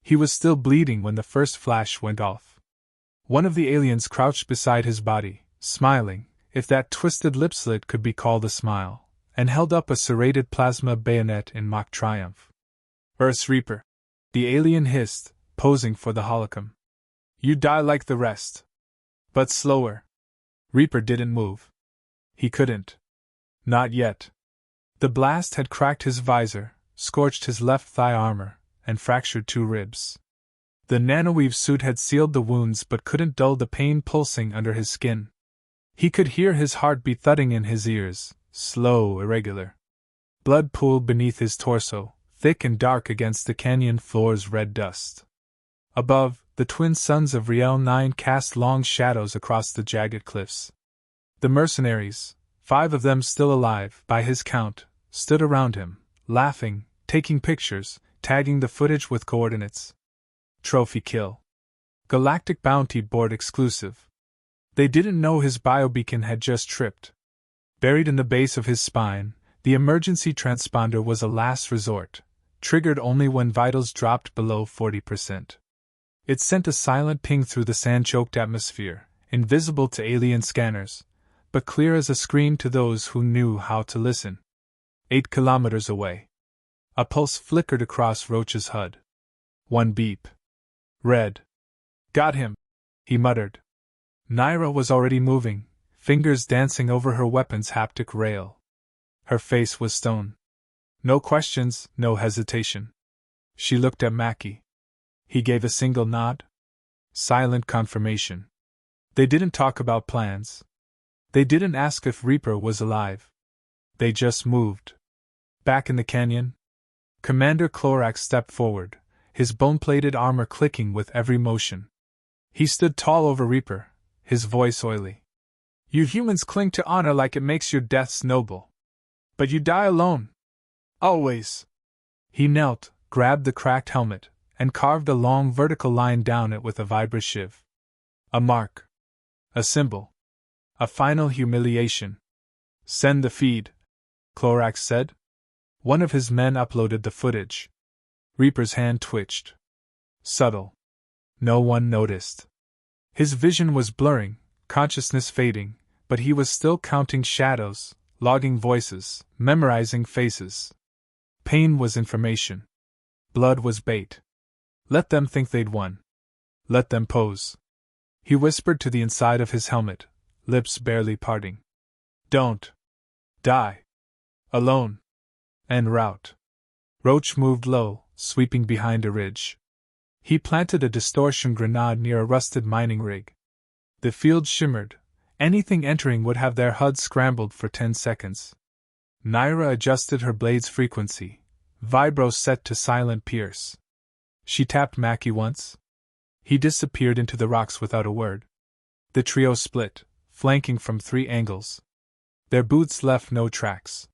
He was still bleeding when the first flash went off. One of the aliens crouched beside his body, smiling, if that twisted lip slit could be called a smile, and held up a serrated plasma bayonet in mock triumph. Earth's Reaper, the alien hissed, posing for the holocron. You die like the rest. But slower. Reaper didn't move. He couldn't. Not yet. The blast had cracked his visor, scorched his left thigh armor, and fractured 2 ribs. The nanoweave suit had sealed the wounds but couldn't dull the pain pulsing under his skin. He could hear his heartbeat thudding in his ears, slow, irregular. Blood pooled beneath his torso, thick and dark against the canyon floor's red dust. Above, the twin suns of Riel 9 cast long shadows across the jagged cliffs. The mercenaries, 5 of them still alive, by his count, stood around him, laughing, taking pictures, tagging the footage with coordinates. Trophy kill. Galactic Bounty Board exclusive. They didn't know his biobeacon had just tripped. Buried in the base of his spine, the emergency transponder was a last resort, triggered only when vitals dropped below 40%. It sent a silent ping through the sand-choked atmosphere, invisible to alien scanners, but clear as a scream to those who knew how to listen. 8 kilometers away. A pulse flickered across Roach's HUD. 1 beep. Red. Got him, he muttered. Naira was already moving, fingers dancing over her weapon's haptic rail. Her face was stone. No questions, no hesitation. She looked at Mackie. He gave a single nod. Silent confirmation. They didn't talk about plans. They didn't ask if Reaper was alive. They just moved. Back in the canyon, Commander Klorak stepped forward, his bone-plated armor clicking with every motion. He stood tall over Reaper, his voice oily. You humans cling to honor like it makes your deaths noble. But you die alone. Always. He knelt, grabbed the cracked helmet, and carved a long vertical line down it with a vibra-shiv. A mark. A symbol. A final humiliation. Send the feed, Klorak said. One of his men uploaded the footage. Reaper's hand twitched. Subtle. No one noticed. His vision was blurring, consciousness fading, but he was still counting shadows, logging voices, memorizing faces. Pain was information. Blood was bait. Let them think they'd won. Let them pose. He whispered to the inside of his helmet, lips barely parting. Don't die alone. En route. Roach moved low, sweeping behind a ridge. He planted a distortion grenade near a rusted mining rig. The field shimmered. Anything entering would have their HUD scrambled for 10 seconds. Naira adjusted her blade's frequency, vibro set to silent pierce. She tapped Mackie once. He disappeared into the rocks without a word. The trio split, flanking from 3 angles. Their boots left no tracks.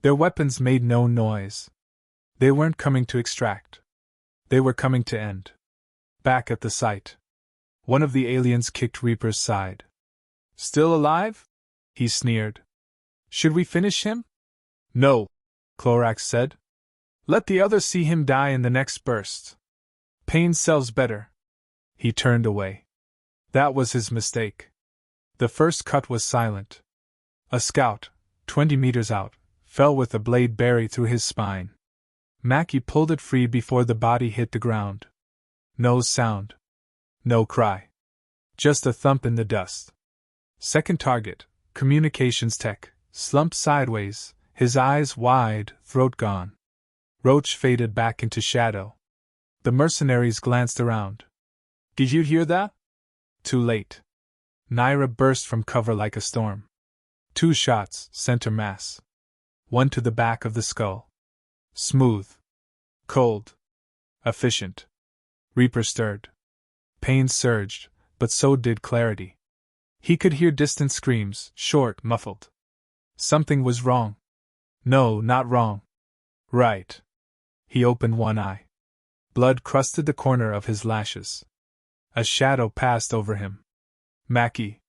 Their weapons made no noise. They weren't coming to extract. They were coming to end. Back at the site, one of the aliens kicked Reaper's side. Still alive? He sneered. Should we finish him? No, Klorak said. Let the others see him die in the next burst. Pain sells better. He turned away. That was his mistake. The first cut was silent. A scout, 20 meters out, fell with a blade buried through his spine. Mackie pulled it free before the body hit the ground. No sound. No cry. Just a thump in the dust. Second target, communications tech, slumped sideways, his eyes wide, throat gone. Roach faded back into shadow. The mercenaries glanced around. Did you hear that? Too late. Naira burst from cover like a storm. 2 shots, center mass. One to the back of the skull. Smooth. Cold. Efficient. Reaper stirred. Pain surged, but so did clarity. He could hear distant screams, short, muffled. Something was wrong. No, not wrong. Right. He opened one eye. Blood crusted the corner of his lashes. A shadow passed over him. Mackie.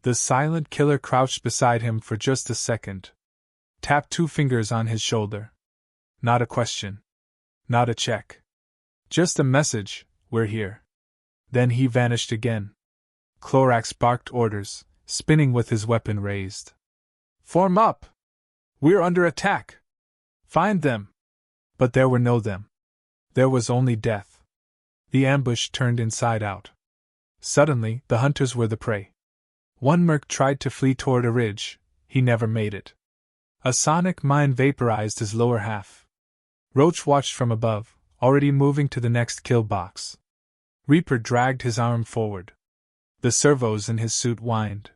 The silent killer crouched beside him for just a second. Tapped 2 fingers on his shoulder. Not a question. Not a check. Just a message, we're here. Then he vanished again. Clorax barked orders, spinning with his weapon raised. Form up! We're under attack! Find them! But there were no them. There was only death. The ambush turned inside out. Suddenly, the hunters were the prey. One merc tried to flee toward a ridge. He never made it. A sonic mine vaporized his lower half. Roach watched from above, already moving to the next kill box. Reaper dragged his arm forward. The servos in his suit whined.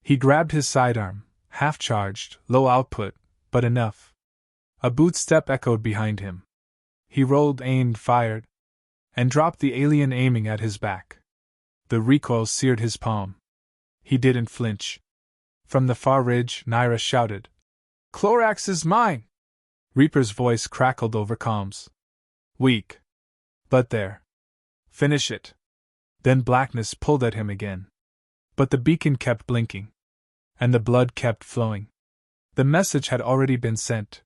He grabbed his sidearm, half-charged, low output, but enough. A boot step echoed behind him. He rolled, aimed, fired, and dropped the alien aiming at his back. The recoil seared his palm. He didn't flinch. From the far ridge, Naira shouted, "Clorax is mine!" Reaper's voice crackled over comms. Weak. But there. Finish it. Then blackness pulled at him again. But the beacon kept blinking. And the blood kept flowing. The message had already been sent.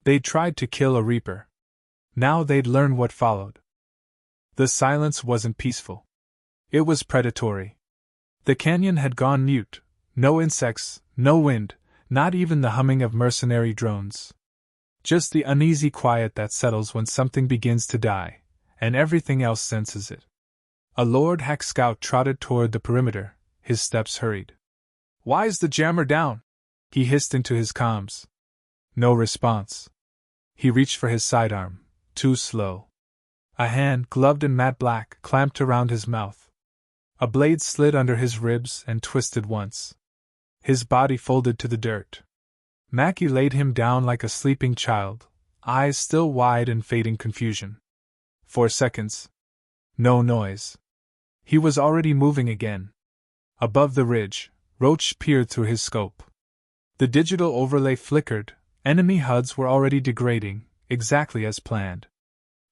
They'd tried to kill a Reaper. Now they'd learn what followed. The silence wasn't peaceful. It was predatory. The canyon had gone mute. No insects, no wind, not even the humming of mercenary drones. Just the uneasy quiet that settles when something begins to die, and everything else senses it. A Lord Hack scout trotted toward the perimeter, his steps hurried. "Why's the jammer down?" he hissed into his comms. No response. He reached for his sidearm, too slow. A hand, gloved in matte black, clamped around his mouth. A blade slid under his ribs and twisted once. His body folded to the dirt. Mackie laid him down like a sleeping child, eyes still wide in fading confusion. 4 seconds. No noise. He was already moving again. Above the ridge, Roach peered through his scope. The digital overlay flickered. Enemy HUDs were already degrading, exactly as planned.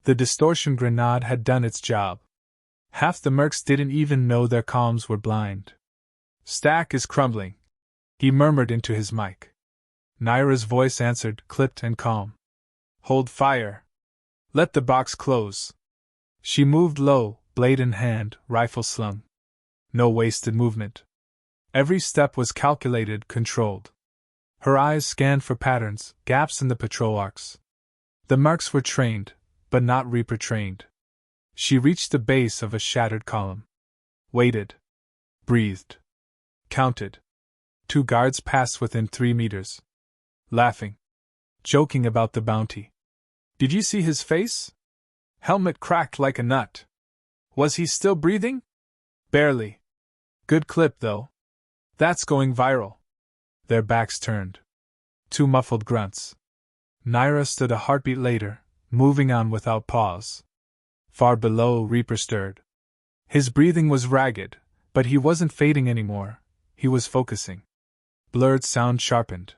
The distortion grenade had done its job. Half the mercs didn't even know their comms were blind. "Stack is crumbling," he murmured into his mic. Naira's voice answered, clipped and calm. "Hold fire. Let the box close." She moved low, blade in hand, rifle slung. No wasted movement. Every step was calculated, controlled. Her eyes scanned for patterns, gaps in the patrol arcs. The marks were trained, but not Reaper trained. She reached the base of a shattered column. Waited. Breathed. Counted. 2 guards passed within 3 meters. Laughing. Joking about the bounty. "Did you see his face? Helmet cracked like a nut. Was he still breathing?" "Barely. Good clip, though. That's going viral." Their backs turned. 2 muffled grunts. Naira stood a heartbeat later, moving on without pause. Far below, Reaper stirred. His breathing was ragged, but he wasn't fading anymore. He was focusing. Blurred sound sharpened.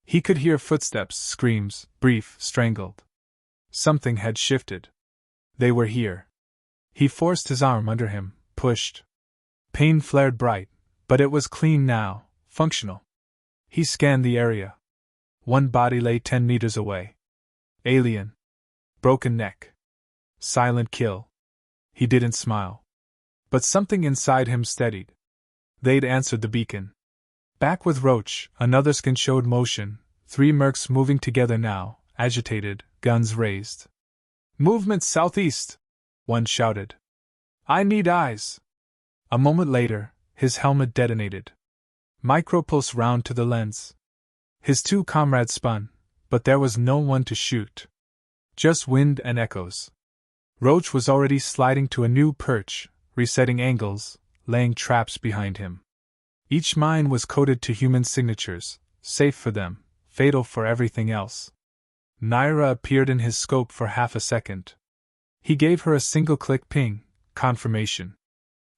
He could hear footsteps, screams, brief, strangled. Something had shifted. They were here. He forced his arm under him, pushed. Pain flared bright, but it was clean now, functional. He scanned the area. One body lay 10 meters away. Alien. Broken neck. Silent kill. He didn't smile. But something inside him steadied. They'd answered the beacon. Back with Roach, another skin showed motion, 3 mercs moving together now, agitated, guns raised. "Movement southeast!" one shouted. "I need eyes!" A moment later, his helmet detonated. Micropulse round to the lens. His 2 comrades spun, but there was no one to shoot. Just wind and echoes. Roach was already sliding to a new perch, resetting angles, laying traps behind him. Each mine was coded to human signatures, safe for them, fatal for everything else. Naira appeared in his scope for half a second. He gave her a single-click ping, confirmation.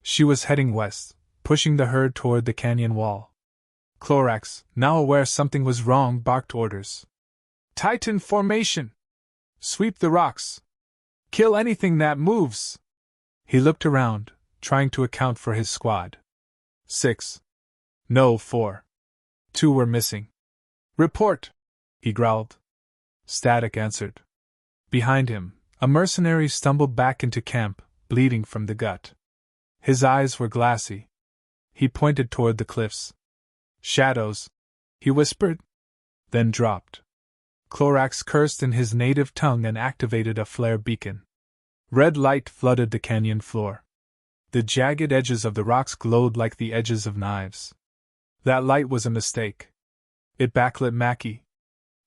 She was heading west, pushing the herd toward the canyon wall. Clorax, now aware something was wrong, barked orders. "Titan formation! Sweep the rocks! Kill anything that moves!" He looked around, trying to account for his squad. 6. No, 4. 2 were missing. "Report!" he growled. Static answered. Behind him, A mercenary stumbled back into camp, bleeding from the gut. His eyes were glassy. He pointed toward the cliffs. Shadows, he whispered, then dropped. Clorax cursed in his native tongue and activated a flare beacon. Red light flooded the canyon floor. The jagged edges of the rocks glowed like the edges of knives. That light was a mistake. It backlit Mackie.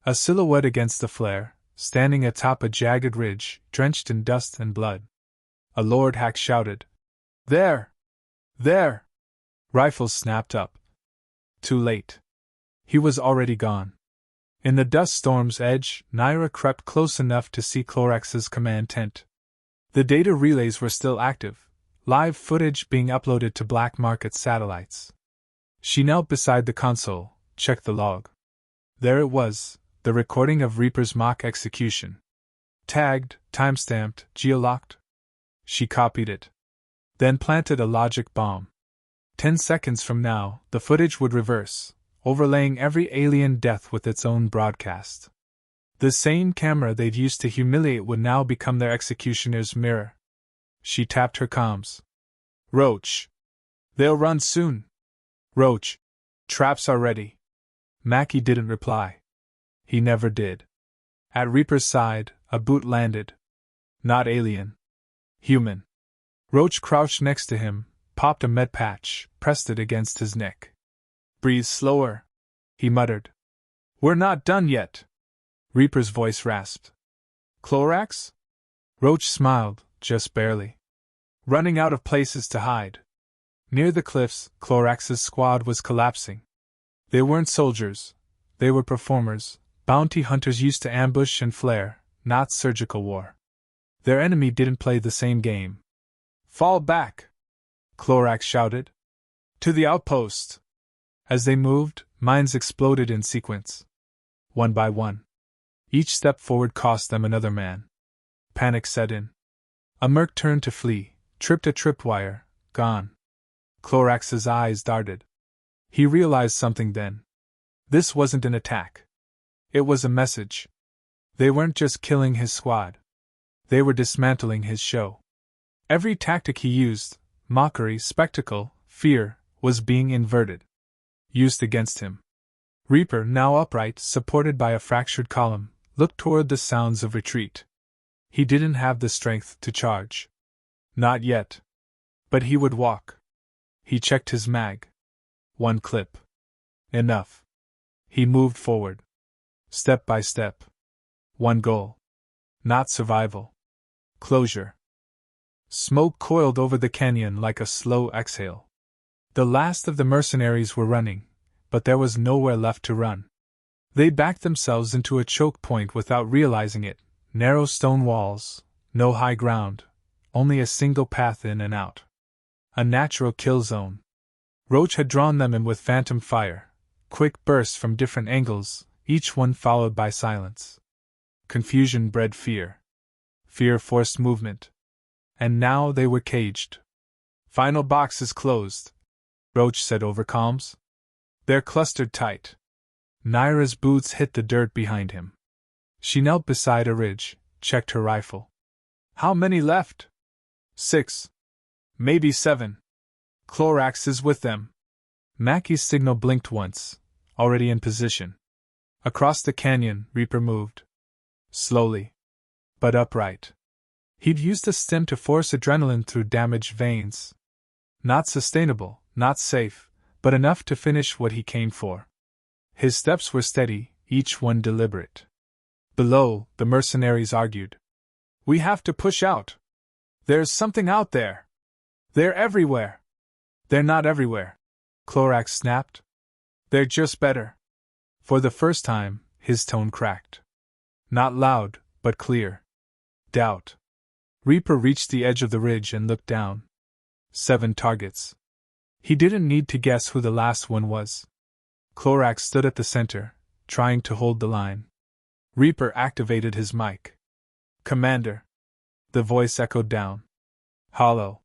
A silhouette against the flare, standing atop a jagged ridge, drenched in dust and blood. A Lord Hack shouted, "There! There!" Rifles snapped up. Too late. He was already gone. In the dust storm's edge, Naira crept close enough to see Clorax's command tent. The data relays were still active, live footage being uploaded to black market satellites. She knelt beside the console, checked the log. There it was, the recording of Reaper's mock execution. Tagged, timestamped, geolocked. She copied it. Then planted a logic bomb. 10 seconds from now, the footage would reverse, overlaying every alien death with its own broadcast. The same camera they'd used to humiliate would now become their executioner's mirror. She tapped her comms. "Roach. They'll run soon. Roach. Traps are ready." Mackie didn't reply. He never did. At Reaper's side, a boot landed. Not alien. Human. Roach crouched next to him, popped a med patch, pressed it against his neck. "Breathe slower," he muttered. "We're not done yet." Reaper's voice rasped. "Clorax?" Roach smiled, just barely. "Running out of places to hide." Near the cliffs, Clorax's squad was collapsing. They weren't soldiers. They were performers, bounty hunters used to ambush and flare, not surgical war. Their enemy didn't play the same game. "Fall back!" Clorax shouted. "To the outpost!" As they moved, mines exploded in sequence. One by one. Each step forward cost them another man. Panic set in. A merc turned to flee, tripped a tripwire, gone. Clorax's eyes darted. He realized something then. This wasn't an attack. It was a message. They weren't just killing his squad. They were dismantling his show. Every tactic he used, mockery, spectacle, fear, was being inverted. Used against him. Reaper, now upright, supported by a fractured column, looked toward the sounds of retreat. He didn't have the strength to charge. Not yet. But he would walk. He checked his mag. One clip. Enough. He moved forward. Step by step. One goal. Not survival. Closure. Smoke coiled over the canyon like a slow exhale. The last of the mercenaries were running, but there was nowhere left to run. They backed themselves into a choke point without realizing it. Narrow stone walls, no high ground, only a single path in and out. A natural kill zone. Roach had drawn them in with phantom fire, quick bursts from different angles, each one followed by silence. Confusion bred fear. Fear forced movement. And now they were caged. "Final box is closed," Roach said over comms. "They're clustered tight." Naira's boots hit the dirt behind him. She knelt beside a ridge, checked her rifle. "How many left?" "6. Maybe 7. Clorax is with them." Mackie's signal blinked once, already in position. Across the canyon, Reaper moved. Slowly. But upright. He'd used a stim to force adrenaline through damaged veins. Not sustainable, not safe, but enough to finish what he came for. His steps were steady, each one deliberate. Below, the mercenaries argued. "We have to push out. There's something out there. They're everywhere." "They're not everywhere," Clorax snapped. "They're just better." For the first time, his tone cracked. Not loud, but clear. Doubt. Reaper reached the edge of the ridge and looked down. 7 targets. He didn't need to guess who the last one was. Clorax stood at the center, trying to hold the line. Reaper activated his mic. "Commander." The voice echoed down. Hollow.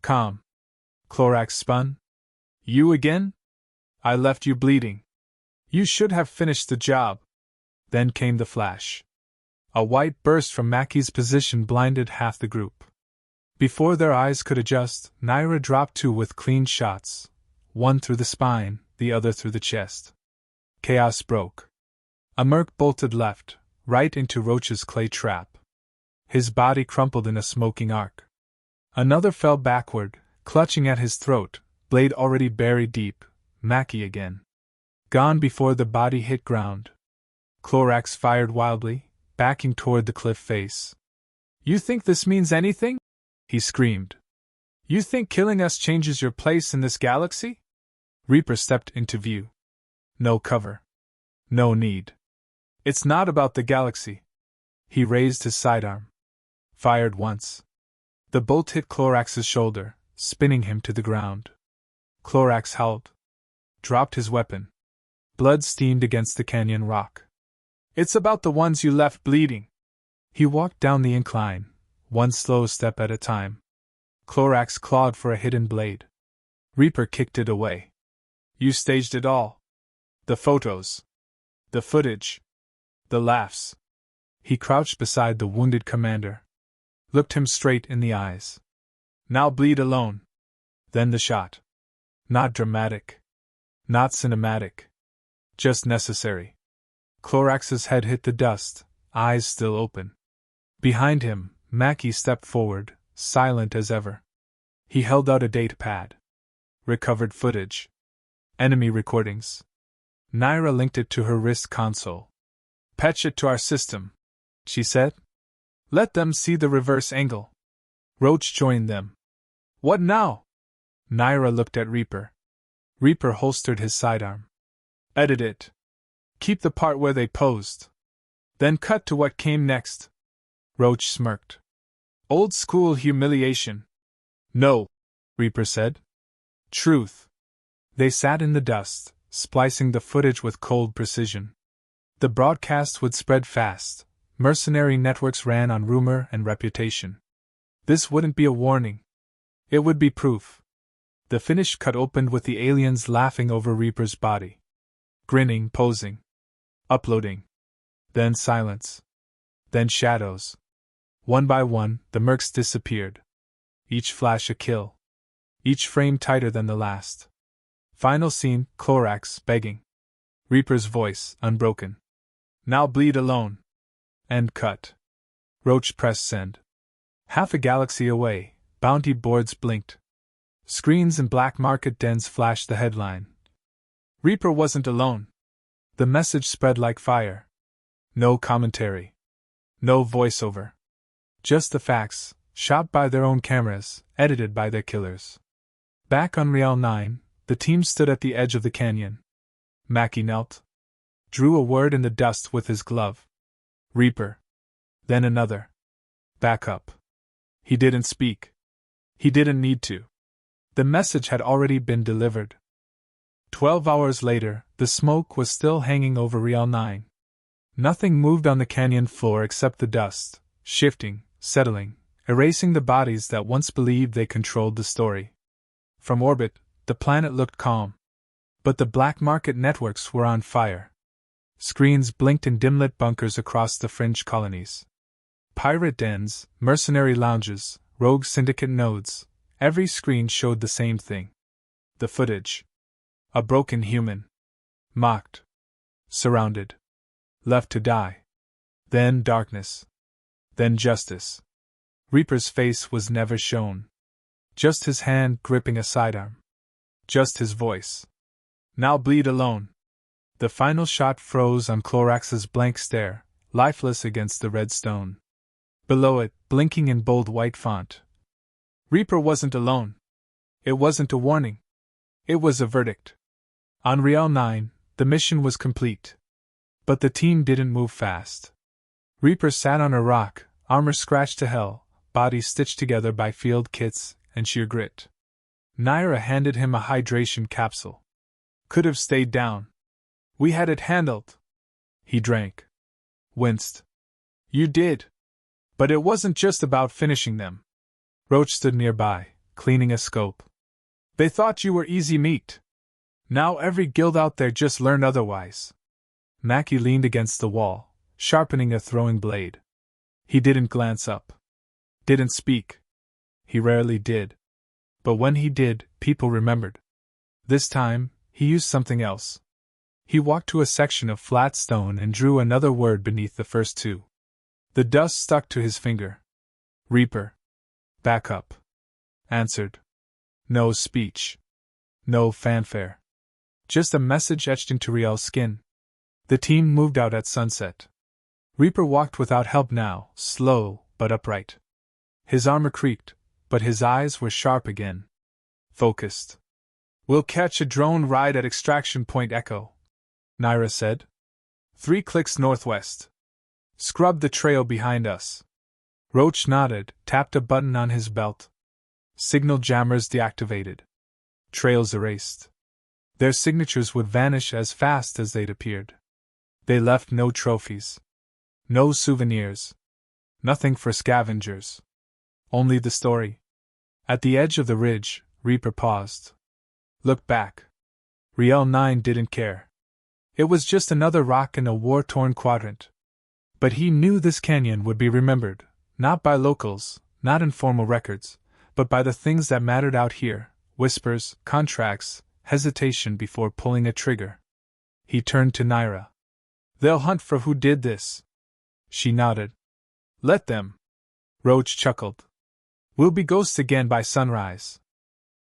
Calm. Clorax spun. "You again? I left you bleeding. You should have finished the job." Then came the flash. A white burst from Mackey's position blinded half the group. Before their eyes could adjust, Naira dropped two with clean shots, one through the spine, the other through the chest. Chaos broke. A merc bolted left, right into Roach's clay trap. His body crumpled in a smoking arc. Another fell backward, clutching at his throat, blade already buried deep. Mackey again. Gone before the body hit ground. Clorax fired wildly, backing toward the cliff face. "You think this means anything?" he screamed. "You think killing us changes your place in this galaxy?" Reaper stepped into view. No cover. No need. "It's not about the galaxy." He raised his sidearm. Fired once. The bolt hit Clorax's shoulder, spinning him to the ground. Clorax howled. Dropped his weapon. Blood steamed against the canyon rock. "It's about the ones you left bleeding." He walked down the incline, one slow step at a time. Clorax clawed for a hidden blade. Reaper kicked it away. "You staged it all. The photos. The footage. The laughs." He crouched beside the wounded commander. Looked him straight in the eyes. "Now bleed alone." Then the shot. Not dramatic. Not cinematic. Just necessary. Clorax's head hit the dust, eyes still open. Behind him, Mackey stepped forward, silent as ever. He held out a data pad. Recovered footage. Enemy recordings. Naira linked it to her wrist console. "Patch it to our system," she said. "Let them see the reverse angle." Roach joined them. "What now?" Naira looked at Reaper. Reaper holstered his sidearm. "Edit it. Keep the part where they posed. Then cut to what came next." Roach smirked. "Old school humiliation." "No," Reaper said. "Truth." They sat in the dust, splicing the footage with cold precision. The broadcast would spread fast. Mercenary networks ran on rumor and reputation. This wouldn't be a warning. It would be proof. The finished cut opened with the aliens laughing over Reaper's body. Grinning, posing. Uploading. Then silence. Then shadows. One by one, the mercs disappeared. Each flash a kill. Each frame tighter than the last. Final scene, Clorax begging. Reaper's voice, unbroken. "Now bleed alone." End cut. Roach pressed send. Half a galaxy away, bounty boards blinked. Screens and black market dens flashed the headline. Reaper wasn't alone. The message spread like fire. No commentary. No voiceover. Just the facts, shot by their own cameras, edited by their killers. Back on Real 9, the team stood at the edge of the canyon. Mackey knelt. Drew a word in the dust with his glove. "Reaper." Then another. "Back up." He didn't speak. He didn't need to. The message had already been delivered. 12 hours later, the smoke was still hanging over Real 9. Nothing moved on the canyon floor except the dust, shifting, settling, erasing the bodies that once believed they controlled the story. From orbit, the planet looked calm. But the black market networks were on fire. Screens blinked in dim-lit bunkers across the fringe colonies. Pirate dens, mercenary lounges, rogue syndicate nodes, every screen showed the same thing. The footage. A broken human. Mocked. Surrounded. Left to die. Then darkness. Then justice. Reaper's face was never shown. Just his hand gripping a sidearm. Just his voice. "Now bleed alone." The final shot froze on Clorax's blank stare, lifeless against the red stone. Below it, blinking in bold white font. Reaper wasn't alone. It wasn't a warning. It was a verdict. On Real 9, the mission was complete. But the team didn't move fast. Reaper sat on a rock, armor scratched to hell, body stitched together by field kits and sheer grit. Naira handed him a hydration capsule. "Could have stayed down. We had it handled." He drank. Winced. "You did. But it wasn't just about finishing them." Roach stood nearby, cleaning a scope. "They thought you were easy meat. Now every guild out there just learned otherwise." Mackey leaned against the wall, sharpening a throwing blade. He didn't glance up. Didn't speak. He rarely did. But when he did, people remembered. This time, he used something else. He walked to a section of flat stone and drew another word beneath the first two. The dust stuck to his finger. Reaper. Back up. Answered. No speech. No fanfare. Just a message etched into Riel's skin. The team moved out at sunset. Reaper walked without help now, slow but upright. His armor creaked, but his eyes were sharp again. Focused. We'll catch a drone ride at Extraction Point Echo, Naira said. 3 clicks northwest. Scrub the trail behind us. Roach nodded, tapped a button on his belt. Signal jammers deactivated. Trails erased. Their signatures would vanish as fast as they'd appeared. They left no trophies. No souvenirs. Nothing for scavengers. Only the story. At the edge of the ridge, Reaper paused. Looked back. Riel 9 didn't care. It was just another rock in a war-torn quadrant. But he knew this canyon would be remembered, not by locals, not in formal records, but by the things that mattered out here: whispers, contracts, hesitation before pulling a trigger. He turned to Naira. They'll hunt for who did this. She nodded. Let them. Roach chuckled. We'll be ghosts again by sunrise.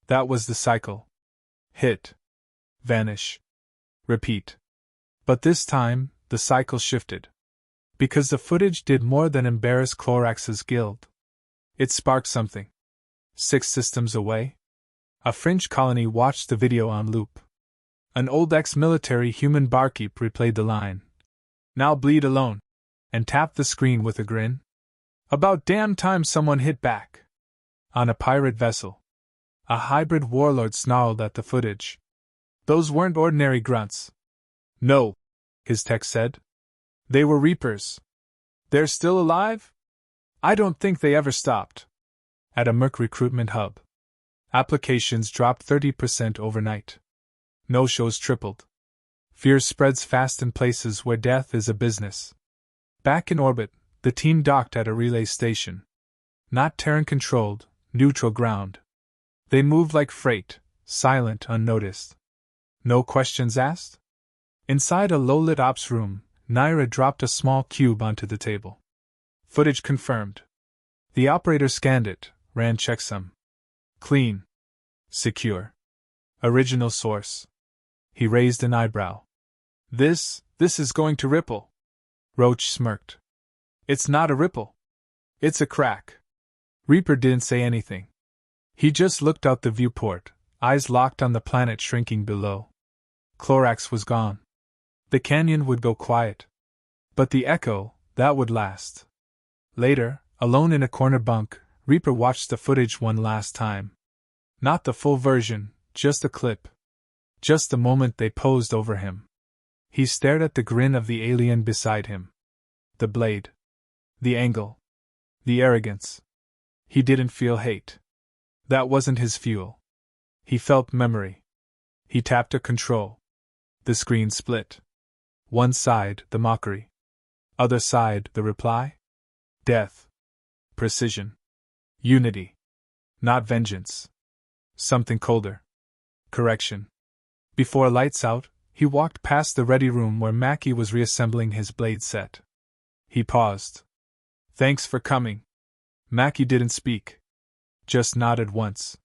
That was the cycle. Hit. Vanish. Repeat. But this time, the cycle shifted. Because the footage did more than embarrass Clorax's guild. It sparked something. 6 systems away, a fringe colony watched the video on loop. An old ex-military human barkeep replayed the line. Now bleed alone. And tapped the screen with a grin. About damn time someone hit back. On a pirate vessel. A hybrid warlord snarled at the footage. Those weren't ordinary grunts. No, his text said. They were Reapers. They're still alive? I don't think they ever stopped. At a Merc recruitment hub. Applications dropped 30% overnight. No-shows tripled. Fear spreads fast in places where death is a business. Back in orbit, the team docked at a relay station. Not Terran-controlled, neutral ground. They moved like freight, silent, unnoticed. No questions asked? Inside a low-lit ops room, Naira dropped a small cube onto the table. Footage confirmed. The operator scanned it, ran checksum. Clean. Secure. Original source. He raised an eyebrow. This is going to ripple. Roach smirked. It's not a ripple. It's a crack. Reaper didn't say anything. He just looked out the viewport, eyes locked on the planet shrinking below. Clorax was gone. The canyon would go quiet. But the echo, that would last. Later, alone in a corner bunk, Reaper watched the footage one last time. Not the full version, just a clip. Just the moment they posed over him. He stared at the grin of the alien beside him. The blade. The angle. The arrogance. He didn't feel hate. That wasn't his fuel. He felt memory. He tapped a control. The screen split. One side, the mockery. Other side, the reply. Death. Precision. Unity. Not vengeance. Something colder. Correction. Before lights out, he walked past the ready room where Mackie was reassembling his blade set. He paused. Thanks for coming. Mackie didn't speak. Just nodded once.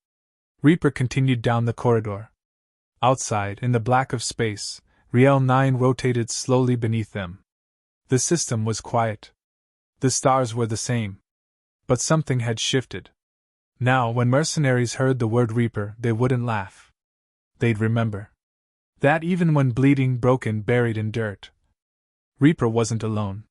Reaper continued down the corridor. Outside, in the black of space, Riel 9 rotated slowly beneath them. The system was quiet. The stars were the same. But something had shifted. Now, when mercenaries heard the word Reaper, they wouldn't laugh. They'd remember. That even when bleeding, broken, buried in dirt, Reaper wasn't alone.